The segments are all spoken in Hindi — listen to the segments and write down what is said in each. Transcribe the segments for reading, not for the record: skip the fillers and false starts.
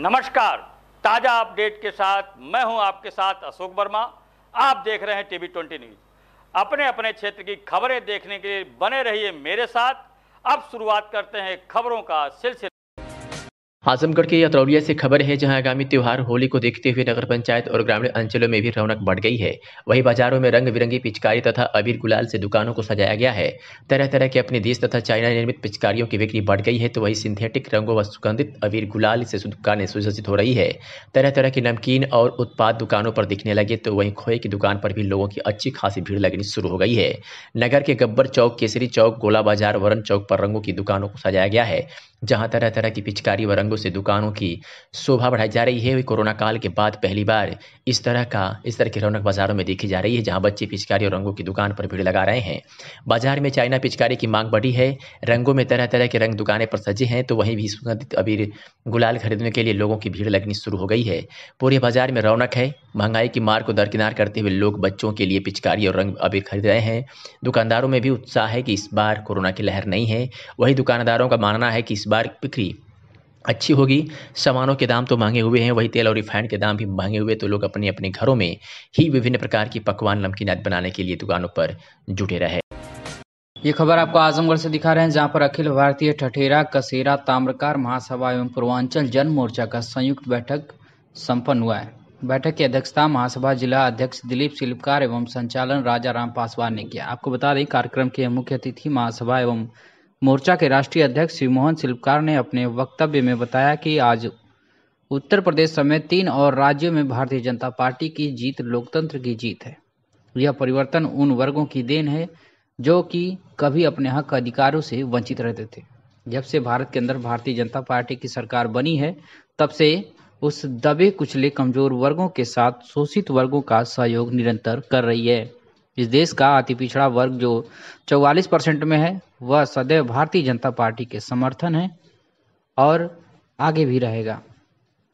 नमस्कार, ताज़ा अपडेट के साथ मैं हूं आपके साथ अशोक वर्मा। आप देख रहे हैं टीवी 20 न्यूज़। अपने अपने क्षेत्र की खबरें देखने के लिए बने रहिए मेरे साथ। अब शुरुआत करते हैं खबरों का सिलसिला। आजमगढ़ के अतरौलिया से खबर है, जहां आगामी त्योहार होली को देखते हुए नगर पंचायत और ग्रामीण अंचलों में भी रौनक बढ़ गई है। वहीं बाजारों में रंग बिरंगी पिचकारी तथा अबीर गुलाल से दुकानों को सजाया गया है। तरह तरह के अपने देश तथा चाइना निर्मित पिचकारियों की बिक्री बढ़ गई है, तो वहीं सिंथेटिक रंगों व सुगंधित अबीर गुलाल से दुकानें सुसज्जित हो रही है। तरह तरह के नमकीन और उत्पाद दुकानों पर दिखने लगे, तो वहीं खोए की दुकान पर भी लोगों की अच्छी खासी भीड़ लगनी शुरू हो गई है। नगर के गब्बर चौक, केसरी चौक, गोला बाजार, वरण चौक पर रंगों की दुकानों को सजाया गया है, जहां तरह तरह की पिचकारी व रंगों से दुकानों की शोभा बढ़ाई जा रही है। कोरोना काल के बाद पहली बार इस तरह की रौनक बाजारों में देखी जा रही है, जहां बच्चे पिचकारी और रंगों की दुकान पर भीड़ लगा रहे हैं। बाजार में चाइना पिचकारी की मांग बढ़ी है। रंगों में तरह तरह के रंग दुकानें पर सजे हैं, तो वहीं भी सुगंधित अबीर गुलाल खरीदने के लिए लोगों की भीड़ लगनी शुरू हो गई है। पूरे बाजार में रौनक है। महंगाई की मार को दरकिनार करते हुए लोग बच्चों के लिए पिचकारी और रंग अबीर खरीद रहे हैं। दुकानदारों में भी उत्साह है कि इस बार कोरोना की लहर नहीं है। वहीं दुकानदारों का मानना है कि इस बार बिक्री अच्छी होगी। सामानों के दाम तो महंगे हुए हैं, वहीं तेल और रिफाइंड के दाम भी महंगे हुए, तो लोग अपने अपने घरों में ही विभिन्न प्रकार की पकवान नमकीनात बनाने के लिए दुकानों पर जुटे रहे। ये खबर आपको आजमगढ़ से दिखा रहे हैं, जहां पर अखिल भारतीय ठठेरा कसेरा ताम्रकार महासभा एवं पूर्वांचल जन मोर्चा का संयुक्त बैठक संपन्न हुआ है। बैठक की अध्यक्षता महासभा जिला अध्यक्ष दिलीप शिल्पकार एवं संचालन राजा राम पासवान ने किया। आपको बता दें, कार्यक्रम के मुख्य अतिथि महासभा एवं मोर्चा के राष्ट्रीय अध्यक्ष श्री मोहन शिल्पकार ने अपने वक्तव्य में बताया कि आज उत्तर प्रदेश समेत 3 और राज्यों में भारतीय जनता पार्टी की जीत लोकतंत्र की जीत है। यह परिवर्तन उन वर्गों की देन है जो कि कभी अपने हक अधिकारों से वंचित रहते थे। जब से भारत के अंदर भारतीय जनता पार्टी की सरकार बनी है, तब से उस दबे कुचले कमजोर वर्गों के साथ शोषित वर्गों का सहयोग निरंतर कर रही है। इस देश का अति पिछड़ा वर्ग जो 44% में है, वह सदैव भारतीय जनता पार्टी के समर्थन है और आगे भी रहेगा।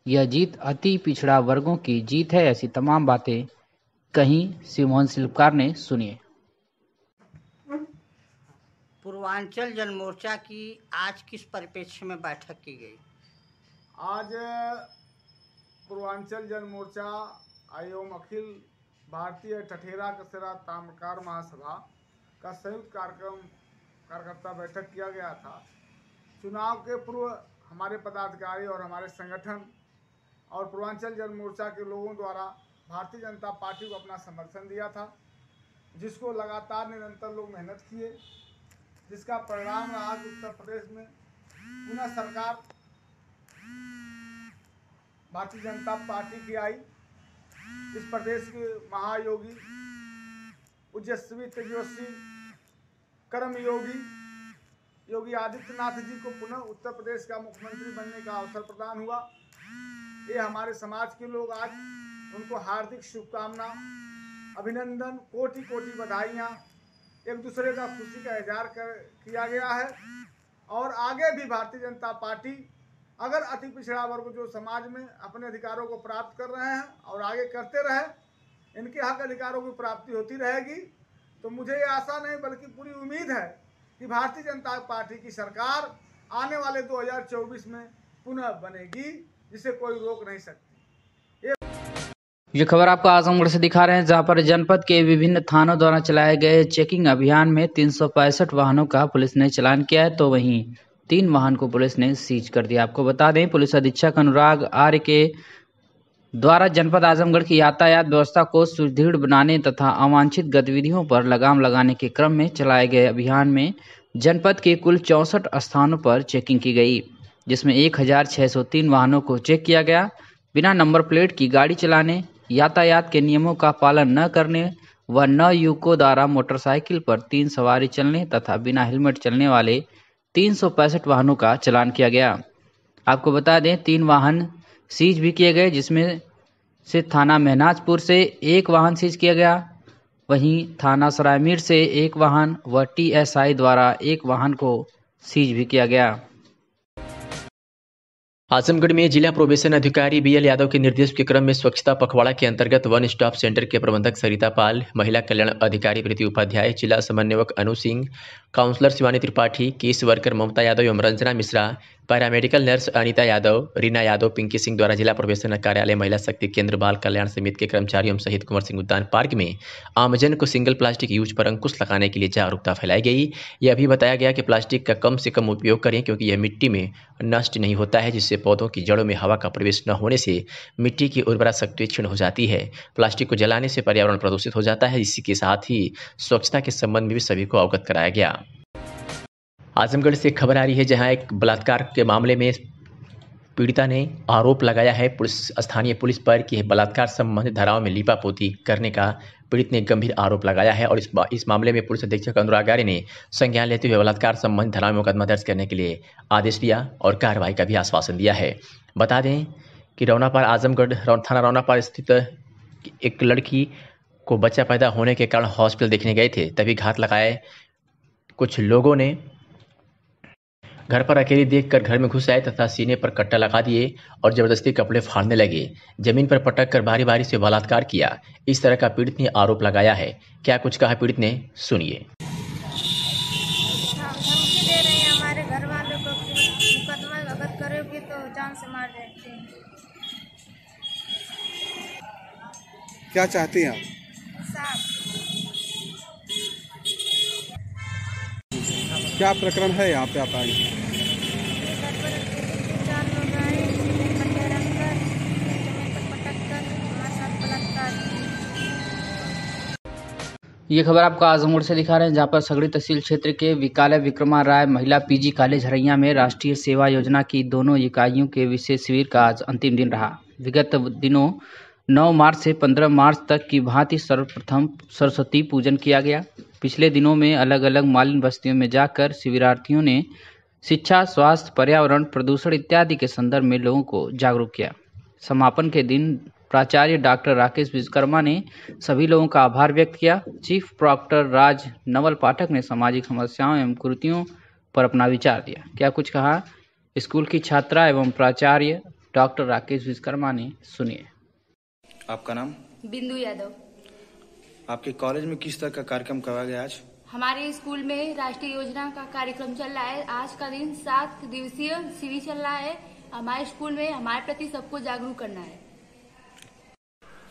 यह जीत अति पिछड़ा वर्गों की जीत है। ऐसी तमाम बातें कहीं श्री मोहन शिल्पकार ने सुनिए। पूर्वांचल जन मोर्चा की आज किस परिप्रेक्ष्य में बैठक की गई? आज पूर्वांचल जन मोर्चा एवं अखिल भारतीय ठठेरा कसेरा ताम्रकार महासभा का संयुक्त कार्यकर्ता बैठक किया गया था। चुनाव के पूर्व हमारे पदाधिकारी और हमारे संगठन और पूर्वांचल जन मोर्चा के लोगों द्वारा भारतीय जनता पार्टी को अपना समर्थन दिया था, जिसको लगातार निरंतर लोग मेहनत किए, जिसका परिणाम आज उत्तर प्रदेश में पुनः सरकार भारतीय जनता पार्टी की आई। इस प्रदेश के महायोगी ओजस्वी तेजस्वी कर्मयोगी योगी आदित्यनाथ जी को पुनः उत्तर प्रदेश का मुख्यमंत्री बनने का अवसर प्रदान हुआ। ये हमारे समाज के लोग आज उनको हार्दिक शुभकामना, अभिनंदन, कोटि कोटि बधाइयाँ, एक दूसरे का खुशी का इजहार किया गया है। और आगे भी भारतीय जनता पार्टी अगर अति पिछड़ा वर्ग जो समाज में अपने अधिकारों को प्राप्त कर रहे हैं और आगे करते रहे, इनके हक अधिकारों की प्राप्ति होती रहेगी, तो मुझे ये आशा नहीं बल्कि पूरी उम्मीद है कि भारतीय जनता पार्टी की सरकार आने वाले 2024 में पुनः बनेगी, जिसे कोई रोक नहीं सकती। ये खबर आपको आजमगढ़ से दिखा रहे हैं, जहां पर जनपद के विभिन्न थानों द्वारा चलाए गए चेकिंग अभियान में 365 वाहनों का पुलिस ने चालान किया है, तो वहीं 3 वाहन को पुलिस ने सीज कर दिया। आपको बता दें, पुलिस अधीक्षक अनुराग आर्य के द्वारा जनपद आजमगढ़ की यातायात व्यवस्था को सुदृढ़ बनाने तथा अवांछित गतिविधियों पर लगाम लगाने के क्रम में चलाए गए अभियान में जनपद के कुल 64 स्थानों पर चेकिंग की गई, जिसमें 1603 वाहनों को चेक किया गया। बिना नंबर प्लेट की गाड़ी चलाने, यातायात के नियमों का पालन न करने व न युवकों द्वारा मोटरसाइकिल पर 3 सवारी चलने तथा बिना हेलमेट चलने वाले 365 वाहनों का चालान किया गया। आपको बता दें, 3 वाहन सीज भी किए गए, जिसमें से थाना महनाजपुर से 1 वाहन सीज किया गया, वहीं थाना सरायमीर से 1 वाहन व टीएसआई द्वारा 1 वाहन को सीज भी किया गया। आजमगढ़ में जिला प्रोबेशन अधिकारी बीएल यादव के निर्देश के क्रम में स्वच्छता पखवाड़ा के अंतर्गत वन स्टॉप सेंटर के प्रबंधक सरिता पाल, महिला कल्याण अधिकारी प्रीति उपाध्याय, जिला समन्वयक Anu Singh, counsellor Shivani Tripathi, case worker Mamta Yadav एवं रंजना मिश्रा, पैरामेडिकल नर्स अनीता यादव, रीना यादव, पिंकी सिंह द्वारा जिला प्रोबेशनर कार्यालय, महिला शक्ति केंद्र, बाल कल्याण समिति के कर्मचारियों सहित कुंवर सिंह उद्यान पार्क में आमजन को सिंगल प्लास्टिक यूज पर अंकुश लगाने के लिए जागरूकता फैलाई गई। यह भी बताया गया कि प्लास्टिक का कम से कम उपयोग करें क्योंकि यह मिट्टी में नष्ट नहीं होता है, जिससे पौधों की जड़ों में हवा का प्रवेश न होने से मिट्टी की उर्वरा शक्ति क्षीण हो जाती है। प्लास्टिक को जलाने से पर्यावरण प्रदूषित हो जाता है। इसी के साथ ही स्वच्छता के संबंध में भी सभी को अवगत कराया गया। आजमगढ़ से खबर आ रही है जहां एक बलात्कार के मामले में पीड़िता ने आरोप लगाया है स्थानीय पुलिस पर कि बलात्कार संबंधित धाराओं में लीपापोती करने का पीड़ित ने गंभीर आरोप लगाया है और इस मामले में पुलिस अधीक्षक अनुराग आर्य ने संज्ञान लेते हुए बलात्कार संबंधित धाराओं में मुकदमा दर्ज करने के लिए आदेश दिया और कार्रवाई का भी आश्वासन दिया है। बता दें कि रौनापार आजमगढ़ थाना रौनापार स्थित एक लड़की को बच्चा पैदा होने के कारण हॉस्पिटल देखने गए थे, तभी घात लगाए कुछ लोगों ने घर पर अकेली देखकर घर में घुस आए तथा सीने पर कट्टा लगा दिए और जबरदस्ती कपड़े फाड़ने लगे। जमीन पर पटक कर बारी बारी से बलात्कार किया। इस तरह का पीड़ित ने आरोप लगाया है। क्या कुछ कहा पीड़ित ने, सुनिए। धमकी दे रहे हैं हमारे घर वालों को, मुकदमा अगर करोगे तो जान से मार देते हैं। क्या चाहती हैं आप? क्या प्रकरण है यहाँ पे आप आए? ये खबर आपको आजमगढ़ से दिखा रहे हैं जहाँ पर सगड़ी तहसील क्षेत्र के विकालय विक्रमा राय महिला पीजी कॉलेज हरैया में राष्ट्रीय सेवा योजना की दोनों इकाइयों के विशेष शिविर का आज अंतिम दिन रहा। विगत दिनों 9 मार्च से 15 मार्च तक की भांति सर्वप्रथम सरस्वती पूजन किया गया। पिछले दिनों में अलग अलग मालिन बस्तियों में जाकर शिविरार्थियों ने शिक्षा, स्वास्थ्य, पर्यावरण, प्रदूषण इत्यादि के संदर्भ में लोगों को जागरूक किया। समापन के दिन प्राचार्य डॉक्टर राकेश विश्वकर्मा ने सभी लोगों का आभार व्यक्त किया। चीफ प्रॉक्टर राज नवल पाठक ने सामाजिक समस्याओं एवं कुरीतियों पर अपना विचार दिया। क्या कुछ कहा स्कूल की छात्रा एवं प्राचार्य डॉक्टर राकेश विश्वकर्मा ने, सुनिए। आपका नाम? बिंदु यादव। आपके कॉलेज में किस तरह का कार्यक्रम करवाया गया आज? हमारे स्कूल में राष्ट्रीय योजना का कार्यक्रम चल रहा है। आज का दिन 7 दिवसीय शिविर चल रहा है। हमारे स्कूल में हमारे प्रति सबको जागरूक करना है।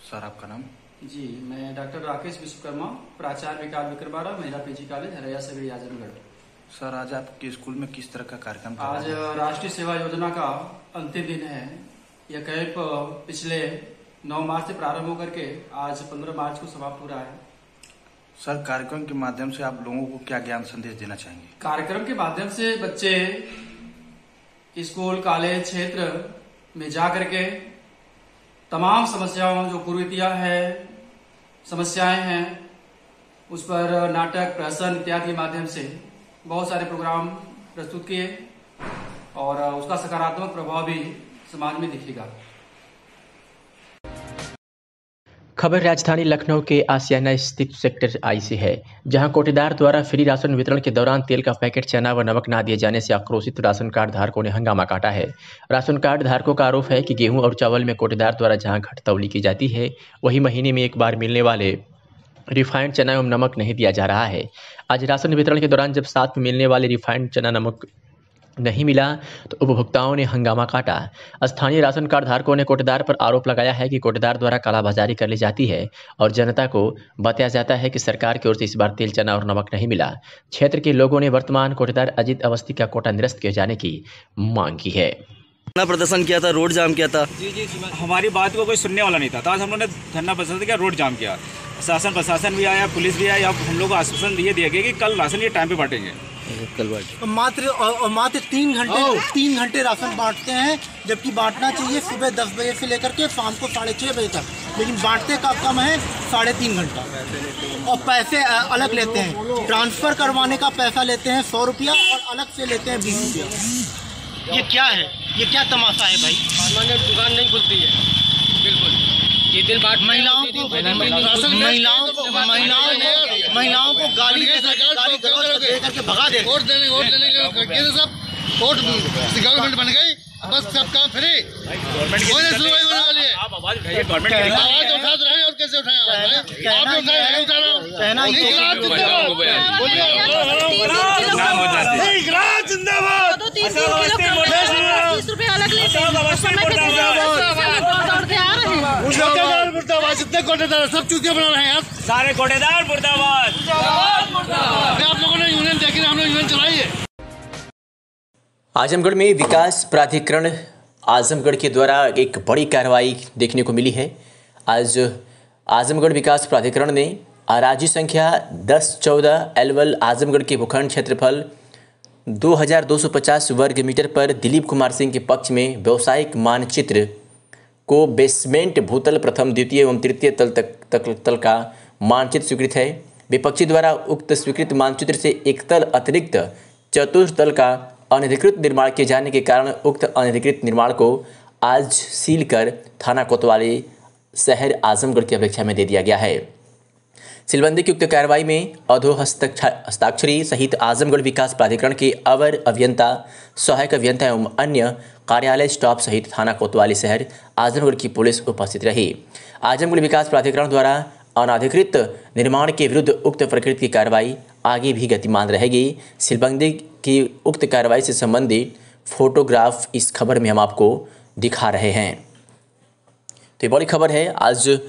सर आपका नाम? जी, मैं डॉक्टर राकेश विश्वकर्मा, प्राचार्य विकाल विक्रमा राय महिला PG college Haraiya Sagri Azamgarh. Sir आज आपके स्कूल में किस तरह का कार्यक्रम? आज राष्ट्रीय सेवा योजना का अंतिम दिन है। यह कैंप पिछले 9 मार्च से प्रारंभ होकर के आज 15 मार्च को समाप्त हो रहा है। सर कार्यक्रम के माध्यम से आप लोगों को क्या ज्ञान संदेश देना चाहेंगे? कार्यक्रम के माध्यम से बच्चे स्कूल, कॉलेज, क्षेत्र में जा करके तमाम समस्याओं जो कुरीतियां हैं, समस्याएं हैं, उस पर नाटक, प्रहसन इत्यादि के माध्यम से बहुत सारे प्रोग्राम प्रस्तुत किए और उसका सकारात्मक प्रभाव भी समाज में दिखेगा। खबर राजधानी लखनऊ के आसियाना स्थित सेक्टर आई से है, जहां कोटेदार द्वारा फ्री राशन वितरण के दौरान तेल का पैकेट, चना व नमक ना दिए जाने से आक्रोशित राशन कार्ड धारकों ने हंगामा काटा है। राशन कार्ड धारकों का आरोप है कि गेहूं और चावल में कोटेदार द्वारा जहां घट तौली की जाती है, वहीं महीने में एक बार मिलने वाले रिफाइंड चना एवं नमक नहीं दिया जा रहा है। आज राशन वितरण के दौरान जब साथ में मिलने वाले रिफाइंड चना नमक नहीं मिला तो उपभोक्ताओं ने हंगामा काटा। स्थानीय राशन कार्ड धारकों ने कोटेदार पर आरोप लगाया है कि कोटेदार द्वारा कालाबाजारी कर ली जाती है और जनता को बताया जाता है कि सरकार की ओर से इस बार तेल, चना और नमक नहीं मिला। क्षेत्र के लोगों ने वर्तमान कोटेदार अजीत अवस्थी का कोटा निरस्त किए जाने की मांग की है। धरना प्रदर्शन किया था, रोड जाम किया था। जी, हमारी बात को कोई सुनने वाला नहीं था, तो आज हम लोगों ने धरना प्रदर्शन किया, रोड जाम किया। शासन प्रशासन भी आया, पुलिस भी आया। हम लोग को आश्वासन दिया गया कि कल राशन ये टाइम पे बांटेंगे। मात्र 3 घंटे राशन बांटते हैं, जबकि बांटना चाहिए सुबह 10 बजे से लेकर के शाम को 6:30 बजे तक, लेकिन बांटते का कम है 3.5 घंटा। और पैसे अलग लेते हैं, ट्रांसफर करवाने का पैसा लेते हैं 100 रुपया और अलग से लेते हैं 20 रुपया। ये क्या है? ये क्या तमाशा है भाई? दुकान नहीं खुलती है बिल्कुल। ये दिन बात महिलाओं को गाली दे करके भगा दे। वोट देने सब गवर्नमेंट बन गई, बस सब काम फ्री। सुनवाई होने वाली है। आवाज उठा रहे और कैसे उठाए? आप उठाए। मुर्दाबाद, जितने कोटेदार सब चूतिया बना रहे हैं, सारे कोटेदार मुर्दाबाद। आप लोगों ने यूनियन देखी, हम लोग यूनियन चलाई है। आजमगढ़ में विकास प्राधिकरण आजमगढ़ के द्वारा एक बड़ी कार्रवाई देखने को मिली है। आज आजमगढ़ विकास प्राधिकरण ने अराजी संख्या 1014 एलवल आजमगढ़ के भूखंड क्षेत्रफल 2250 वर्ग मीटर पर दिलीप कुमार सिंह के पक्ष में व्यावसायिक मानचित्र को बेसमेंट भूतल प्रथम द्वितीय एवं तृतीय तल का मानचित्र स्वीकृत है। विपक्षी द्वारा उक्त स्वीकृत मानचित्र से एक तल अतिरिक्त चतुर्थ तल का अनधिकृत निर्माण किए जाने के कारण उक्त अनधिकृत निर्माण को आज सील कर थाना कोतवाली शहर आजमगढ़ की अपेक्षा में दे दिया गया है। सीलबंदी की उक्त कार्रवाई में हस्ताक्षरी सहित आजमगढ़ विकास प्राधिकरण के अवर अभियंता, सहायक अभियंता एवं अन्य कार्यालय स्टाफ सहित थाना कोतवाली शहर आजमगढ़ की पुलिस उपस्थित रही। आजमगढ़ विकास प्राधिकरण द्वारा अनाधिकृत निर्माण के विरुद्ध उक्त प्रकृति की कार्रवाई आगे भी गतिमान रहेगी। सीलबंदी की उक्त कार्रवाई से संबंधित फोटोग्राफ इस खबर में हम आपको दिखा रहे हैं। तो ये बड़ी खबर है। आज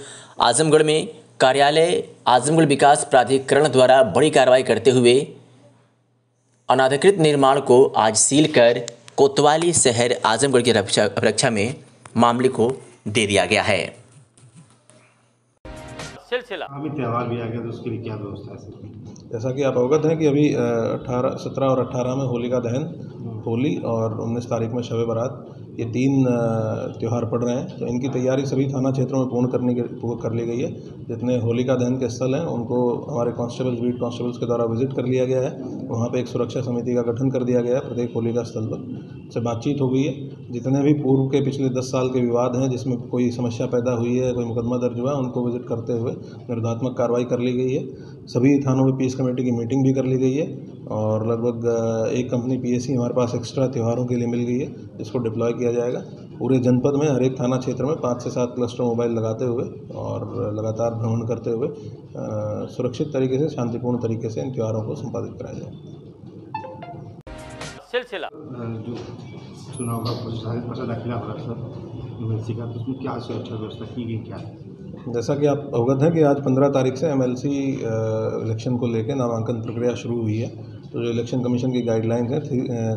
आजमगढ़ में कार्यालय आजमगढ़ विकास प्राधिकरण द्वारा बड़ी कार्रवाई करते हुए अनाधिकृत निर्माण को आज सील कर कोतवाली शहर आजमगढ़ की रक्षा में मामले को दे दिया गया है। सिलसिला अभी त्यौहार भी आ गया तो उसके लिए क्या व्यवस्था है? जैसा कि आप अवगत हैं कि अभी 17 और 18 में होलिका दहन, होली और 19 तारीख में शब बारात, ये 3 त्यौहार पड़ रहे हैं। तो इनकी तैयारी सभी थाना क्षेत्रों में पूर्ण कर ली गई है। जितने होलिका दहन के स्थल हैं उनको हमारे कांस्टेबल्स, बीट कांस्टेबल्स के द्वारा विजिट कर लिया गया है। वहाँ पे एक सुरक्षा समिति का गठन कर दिया गया है। प्रत्येक होलिका स्थल पर से बातचीत हो गई है। जितने भी पूर्व के पिछले 10 साल के विवाद हैं जिसमें कोई समस्या पैदा हुई है, कोई मुकदमा दर्ज हुआ है, उनको विजिट करते हुए निर्धात्मक कार्रवाई कर ली गई है। सभी थानों में पीस कमेटी की मीटिंग भी कर ली गई है और लगभग एक कंपनी पीएसी हमारे पास एक्स्ट्रा त्योहारों के लिए मिल गई है, जिसको डिप्लॉय किया जाएगा। पूरे जनपद में हर एक थाना क्षेत्र में 5 से 7 क्लस्टर मोबाइल लगाते हुए और लगातार भ्रमण करते हुए सुरक्षित तरीके से, शांतिपूर्ण तरीके से इन त्योहारों को संपादित कराया जाए। सिलसिला जो चुनाव का प्रसाद दाखिला हो रहा है, तो उसमें क्या सुरक्षा व्यवस्था की गई, क्या है? जैसा कि आप अवगत हैं कि आज 15 तारीख से एमएलसी इलेक्शन को लेकर नामांकन प्रक्रिया शुरू हुई है। तो जो इलेक्शन कमीशन की गाइडलाइंस हैं,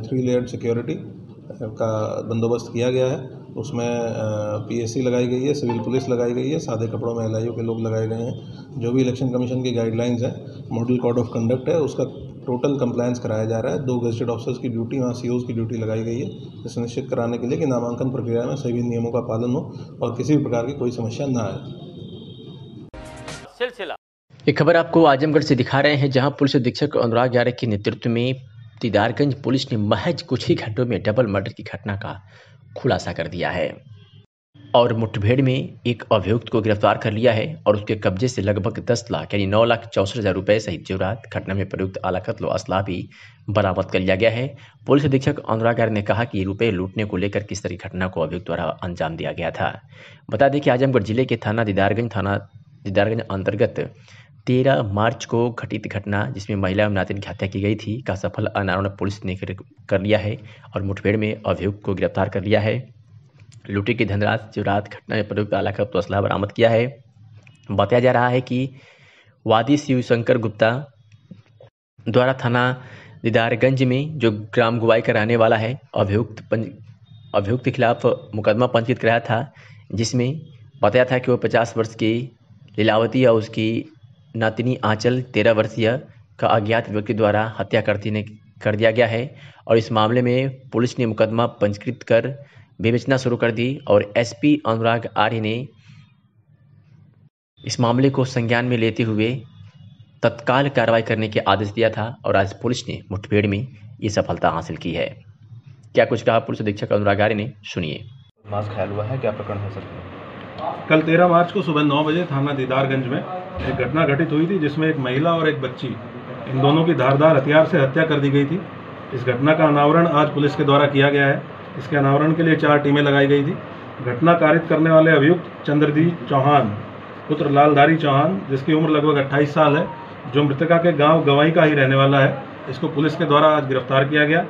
3 लेयर्ड सिक्योरिटी का बंदोबस्त किया गया है। उसमें पीएससी लगाई गई है, सिविल पुलिस लगाई गई है, सादे कपड़ों में एलआईओ के लोग लगाए गए हैं। जो भी इलेक्शन कमीशन की गाइडलाइंस हैं, मॉडल कोड ऑफ कंडक्ट है, उसका टोटल कंप्लायंस कराया जा रहा है। 2 गजेटेड ऑफिसर्स की ड्यूटी, वहाँ सीओज की ड्यूटी लगाई गई है, ये सुनिश्चित कराने के लिए कि नामांकन प्रक्रिया में सभी नियमों का पालन हो और किसी भी प्रकार की कोई समस्या न आए। सिलसिला एक खबर आपको आजमगढ़ से दिखा रहे हैं, जहां पुलिस अधीक्षक अनुराग यारे के नेतृत्व में दीदारगंज पुलिस ने महज कुछ ही घंटों में डबल मर्डर की घटना का खुलासा कर दिया है और मुठभेड़ में एक अभियुक्त को गिरफ्तार कर लिया है और उसके कब्जे से लगभग 10 लाख यानी 9,64,000 रुपए सहित जेवरात, घटना में प्रयुक्त आला कत्ल व असलाह भी बरामद कर लिया गया है। पुलिस अधीक्षक अनुराग यारे ने कहा कि रुपए लूटने को लेकर किस तरह की घटना को अभियुक्त द्वारा अंजाम दिया गया था। बता दें कि आजमगढ़ जिले के थाना दीदारगंज अंतर्गत 13 मार्च को घटित घटना जिसमें महिला एवं नातिन की हत्या की गई थी का सफल अनावरण पुलिस ने कर लिया है और मुठभेड़ में अभियुक्त को गिरफ्तार कर लिया है। लूटी की धनराशि, जेवरात, घटना में प्रयुक्त आला कत्ल व असलाह बरामद किया है। बताया जा रहा है कि वादी शिवशंकर गुप्ता द्वारा थाना दीदारगंज में जो ग्राम गुवाई कराने वाला है, अभियुक्त के खिलाफ मुकदमा पंजीकृत कराया था, जिसमें बताया था कि वो 50 वर्ष की लीलावती या उसकी नातिनी आंचल 13 वर्षीय का अज्ञात व्यक्ति द्वारा हत्या कर दिया गया है और इस मामले में पुलिस ने मुकदमा पंजीकृत कर विवेचना शुरू कर दी और एसपी अनुराग आर्य ने इस मामले को संज्ञान में लेते हुए तत्काल कार्रवाई करने के आदेश दिया था और आज पुलिस ने मुठभेड़ में ये सफलता हासिल की है। क्या कुछ कहा पुलिस अधीक्षक अनुराग आर्य ने, सुनिए। मास्क ख्याल हुआ है, क्या प्रकरण है सर? कल 13 मार्च को सुबह 9 बजे थाना दीदारगंज में एक घटना घटित हुई थी जिसमें एक महिला और एक बच्ची, इन दोनों की धारदार हथियार से हत्या कर दी गई थी। इस घटना का अनावरण आज पुलिस के द्वारा किया गया है। इसके अनावरण के लिए 4 टीमें लगाई गई थी। घटना कारित करने वाले अभियुक्त चंद्रदीप चौहान पुत्र लालधारी चौहान, जिसकी उम्र लगभग 28 साल है, जो मृतका के गांव गवाई का ही रहने वाला है, इसको पुलिस के द्वारा आज गिरफ्तार किया गया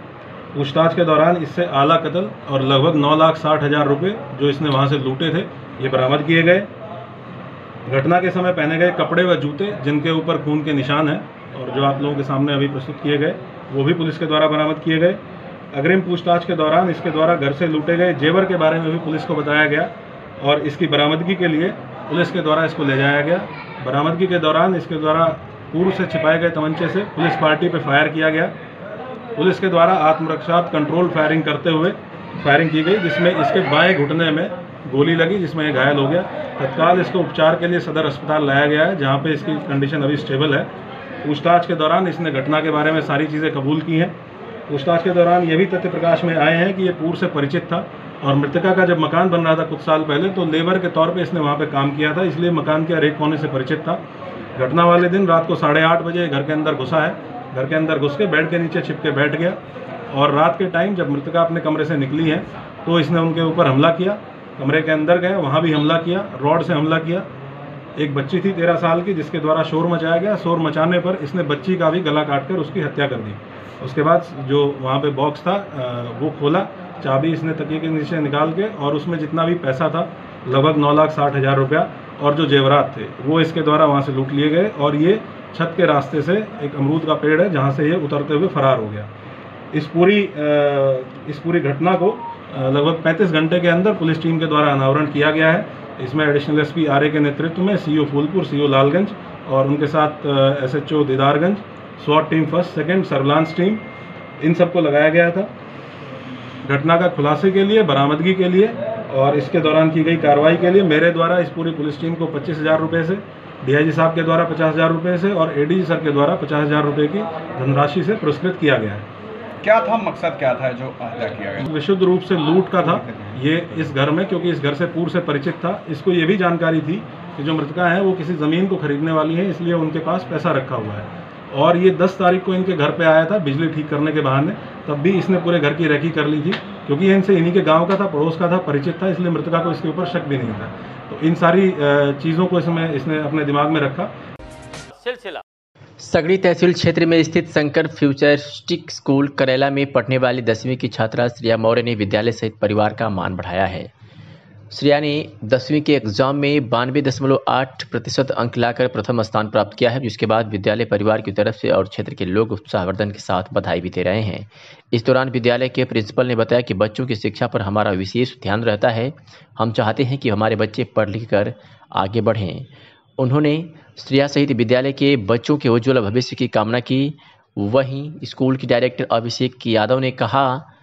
पूछताछ के दौरान इससे आला कत्ल और लगभग 9,60,000 रुपये जो इसने वहाँ से लूटे थे ये बरामद किए गए। घटना के समय पहने गए कपड़े व जूते जिनके ऊपर खून के निशान हैं और जो आप लोगों के सामने अभी प्रस्तुत किए गए वो भी पुलिस के द्वारा बरामद किए गए। अग्रिम पूछताछ के दौरान इसके द्वारा घर से लूटे गए जेवर के बारे में भी पुलिस को बताया गया और इसकी बरामदगी के लिए पुलिस के द्वारा इसको ले जाया गया। बरामदगी के दौरान इसके द्वारा पूर्व से छिपाए गए तमंचे से पुलिस पार्टी पर फायर किया गया। पुलिस के द्वारा आत्मरक्षार्थ कंट्रोल फायरिंग करते हुए फायरिंग की गई जिसमें इसके बाएं घुटने में गोली लगी जिसमें ये घायल हो गया। तत्काल इसको उपचार के लिए सदर अस्पताल लाया गया है जहां पे इसकी कंडीशन अभी स्टेबल है। पूछताछ के दौरान इसने घटना के बारे में सारी चीज़ें कबूल की हैं। पूछताछ के दौरान ये भी तथ्य प्रकाश में आए हैं कि ये पूर्व से परिचित था और मृतका का जब मकान बन रहा था कुछ साल पहले तो लेबर के तौर पे इसने वहाँ पे काम किया था, इसलिए मकान के हर एक कोने से परिचित था। घटना वाले दिन रात को 8:30 बजे घर के अंदर घुसा है। घर के अंदर घुस के बेड के नीचे छिप के बैठ गया और रात के टाइम जब मृतका अपने कमरे से निकली है तो इसने उनके ऊपर हमला किया। कमरे के अंदर गए, वहाँ भी हमला किया, रॉड से हमला किया। एक बच्ची थी 13 साल की जिसके द्वारा शोर मचाया गया। शोर मचाने पर इसने बच्ची का भी गला काटकर उसकी हत्या कर दी। उसके बाद जो वहाँ पे बॉक्स था वो खोला, चाबी इसने तकिए के नीचे निकाल के और उसमें जितना भी पैसा था लगभग 9,60,000 रुपया और जो जेवरात थे वो इसके द्वारा वहाँ से लूट लिए गए और ये छत के रास्ते से एक अमरूद का पेड़ है जहाँ से ये उतरते हुए फरार हो गया। इस पूरी घटना को लगभग 35 घंटे के अंदर पुलिस टीम के द्वारा अनावरण किया गया है। इसमें एडिशनल एसपी आरए के नेतृत्व में सीओ फूलपुर, सीओ लालगंज और उनके साथ एसएचओ दीदारगंज, स्वाट team first second, surveillance team, इन सबको लगाया गया था घटना का खुलासे के लिए, बरामदगी के लिए और इसके दौरान की गई कार्रवाई के लिए। मेरे द्वारा इस पूरी पुलिस टीम को 25,000 रुपये से, डीआईजी साहब के द्वारा 50,000 रुपये से और एडीजी सर के द्वारा 50,000 रुपये की धनराशि से पुरस्कृत किया गया है। क्या था मकसद, क्या था जो हत्या किया गया? विशुद्ध रूप से लूट का था ये इस घर में, क्योंकि इस घर से पूर्व से परिचित था। इसको ये भी जानकारी थी कि जो मृतका है वो किसी ज़मीन को खरीदने वाली है, इसलिए उनके पास पैसा रखा हुआ है और ये 10 तारीख को इनके घर पे आया था बिजली ठीक करने के बहाने। तब भी इसने पूरे घर की रेकी कर ली थी क्योंकि ये इनसे इन्हीं के गाँव का था, पड़ोस का था, परिचित था, इसलिए मृतका को इसके ऊपर शक भी नहीं था। तो इन सारी चीज़ों को इसने अपने दिमाग में रखा। सिलसिला सगड़ी तहसील क्षेत्र में स्थित शंकर फ्यूचरिस्टिक स्कूल करेला में पढ़ने वाली 10वीं की छात्रा श्रेया मौर्य ने विद्यालय सहित परिवार का मान बढ़ाया है। श्रेया ने 10वीं के एग्जाम में 92.8% अंक लाकर प्रथम स्थान प्राप्त किया है, जिसके बाद विद्यालय परिवार की तरफ से और क्षेत्र के लोग उत्साहवर्धन के साथ बधाई भी दे रहे हैं। इस दौरान विद्यालय के प्रिंसिपल ने बताया कि बच्चों की शिक्षा पर हमारा विशेष ध्यान रहता है। हम चाहते हैं कि हमारे बच्चे पढ़ लिख कर आगे बढ़ें। उन्होंने श्रेया सहित विद्यालय के बच्चों के उज्ज्वल भविष्य की कामना की। वहीं स्कूल की डायरेक्टर अभिषेक यादव ने कहा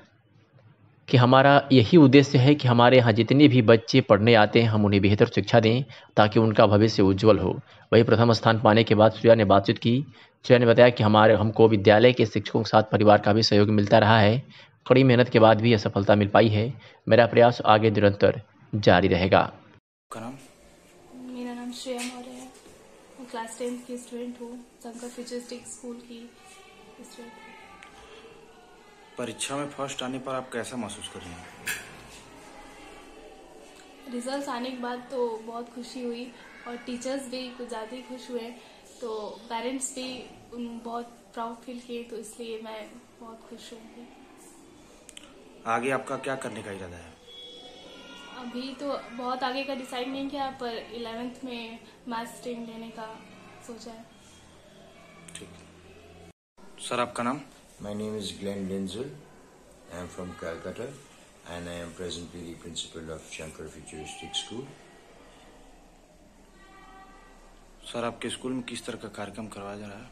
कि हमारा यही उद्देश्य है कि हमारे यहाँ जितने भी बच्चे पढ़ने आते हैं हम उन्हें बेहतर शिक्षा दें ताकि उनका भविष्य उज्ज्वल हो। वहीं प्रथम स्थान पाने के बाद श्रेया ने बातचीत की। श्रेया ने बताया कि हमको विद्यालय के शिक्षकों के साथ परिवार का भी सहयोग मिलता रहा है। कड़ी मेहनत के बाद भी यह सफलता मिल पाई है। मेरा प्रयास आगे निरंतर जारी रहेगा। मेरा नाम श्रेया मौर्य है। मैं क्लास 10 की स्टूडेंट हूँ, शंकर फ्यूचरिस्टिक स्कूल की स्टूडेंट। परीक्षा में फर्स्ट आने पर आप कैसा महसूस कर रही हैं? रिजल्ट आने के बाद तो बहुत खुशी हुई और टीचर्स भी कुछ ज़्यादा ही खुश हुए, तो पेरेंट्स भी बहुत प्राउड फील किए, तो इसलिए मैं बहुत खुश हूँ। आगे आपका क्या करने का इरादा है? अभी तो बहुत आगे का डिसाइड नहीं किया, पर 11th में मैथ्स स्ट्रीम लेने का सोचा है। ठीक। सर आपका नाम? My name is Glenn Linzel. I am from Calcutta and I am presently the principal of Shankar Futuristic School. Sir आपके स्कूल में किस तरह का कार्यक्रम करवाया जा रहा है?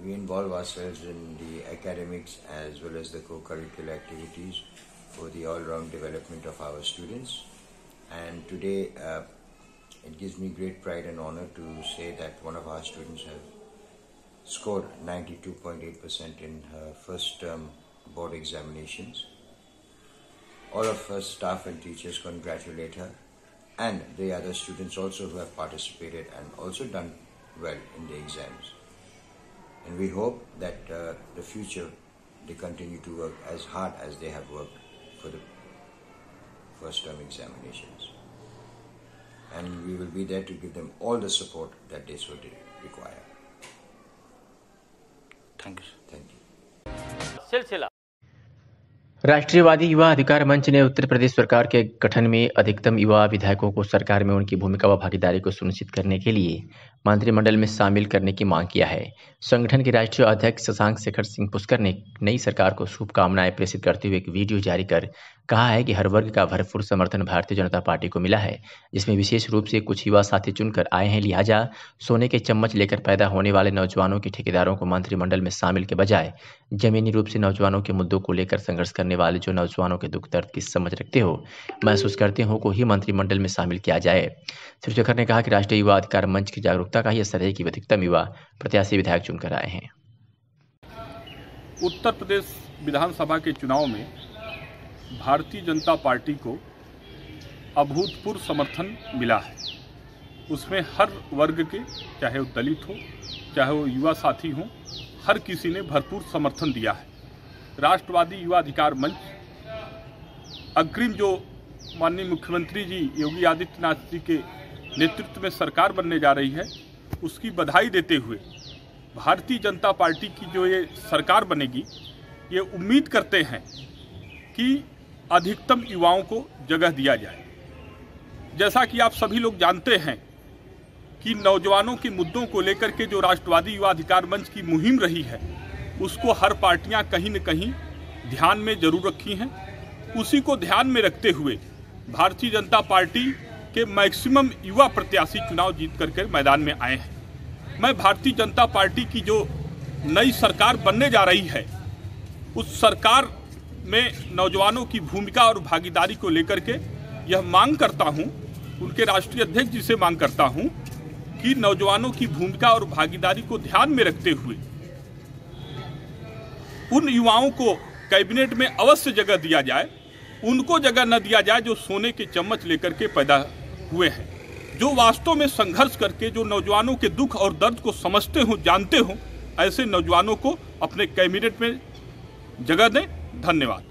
We involve ourselves in the academics as well as the co-curricular activities for the all-round development of our students. And today it gives me great pride and honor to say that one of our students have scored 92.8% in her first term board examinations. All of us staff and teachers congratulate her and the other students also who have participated and also done well in the exams. And we hope that the future they continue to work as hard as they have worked for the first term examinations. And we will be there to give them all the support that they so require. Thank you. Thank you. सिलसिला राष्ट्रीयवादी युवा अधिकार मंच ने उत्तर प्रदेश सरकार के गठन में अधिकतम युवा विधायकों को सरकार में उनकी भूमिका व भागीदारी को सुनिश्चित करने के लिए मंत्रिमंडल में शामिल करने की मांग किया है। संगठन के राष्ट्रीय अध्यक्ष शशांक शेखर सिंह पुष्कर ने नई सरकार को शुभकामनाएं प्रेषित करते हुए एक वीडियो जारी कर कहा है कि हर वर्ग का भरपूर समर्थन भारतीय जनता पार्टी को मिला है, जिसमें विशेष रूप से कुछ युवा साथी चुनकर आए हैं। लिहाजा सोने के चम्मच लेकर पैदा होने वाले नौजवानों के ठेकेदारों को मंत्रिमंडल में शामिल के बजाय जमीनी रूप से नौजवानों के मुद्दों को लेकर संघर्ष करने वाले जो नौजवानों के दुख दर्द की समझ रखते हो, महसूस करते हो को ही मंत्रिमंडल में शामिल किया जाए। श्री शेखर ने कहा कि राष्ट्रीय युवा अधिकार मंच की जागरूकता का ही असर है कि अधिकतम युवा प्रत्याशी विधायक चुनकर आए हैं। उत्तर प्रदेश विधानसभा के चुनाव में भारतीय जनता पार्टी को अभूतपूर्व समर्थन मिला है। उसमें हर वर्ग के, चाहे वो दलित हो, चाहे वो युवा साथी हो, हर किसी ने भरपूर समर्थन दिया है। राष्ट्रवादी युवा अधिकार मंच अग्रिम जो माननीय मुख्यमंत्री जी योगी आदित्यनाथ जी के नेतृत्व में सरकार बनने जा रही है, उसकी बधाई देते हुए भारतीय जनता पार्टी की जो ये सरकार बनेगी, ये उम्मीद करते हैं कि अधिकतम युवाओं को जगह दिया जाए। जैसा कि आप सभी लोग जानते हैं कि नौजवानों के मुद्दों को लेकर के जो राष्ट्रवादी युवा अधिकार मंच की मुहिम रही है, उसको हर पार्टियां कहीं न कहीं ध्यान में जरूर रखी हैं। उसी को ध्यान में रखते हुए भारतीय जनता पार्टी के मैक्सिमम युवा प्रत्याशी चुनाव जीत करके मैदान में आए हैं। मैं भारतीय जनता पार्टी की जो नई सरकार बनने जा रही है, उस सरकार में नौजवानों की भूमिका और भागीदारी को लेकर के यह मांग करता हूं, उनके राष्ट्रीय अध्यक्ष जी से मांग करता हूं कि नौजवानों की भूमिका और भागीदारी को ध्यान में रखते हुए उन युवाओं को कैबिनेट में अवश्य जगह दिया जाए। उनको जगह न दिया जाए जो सोने के चम्मच लेकर के पैदा हुए हैं, जो वास्तव में संघर्ष करके जो नौजवानों के दुख और दर्द को समझते हो, जानते हो, ऐसे नौजवानों को अपने कैबिनेट में जगह दें। धन्यवाद।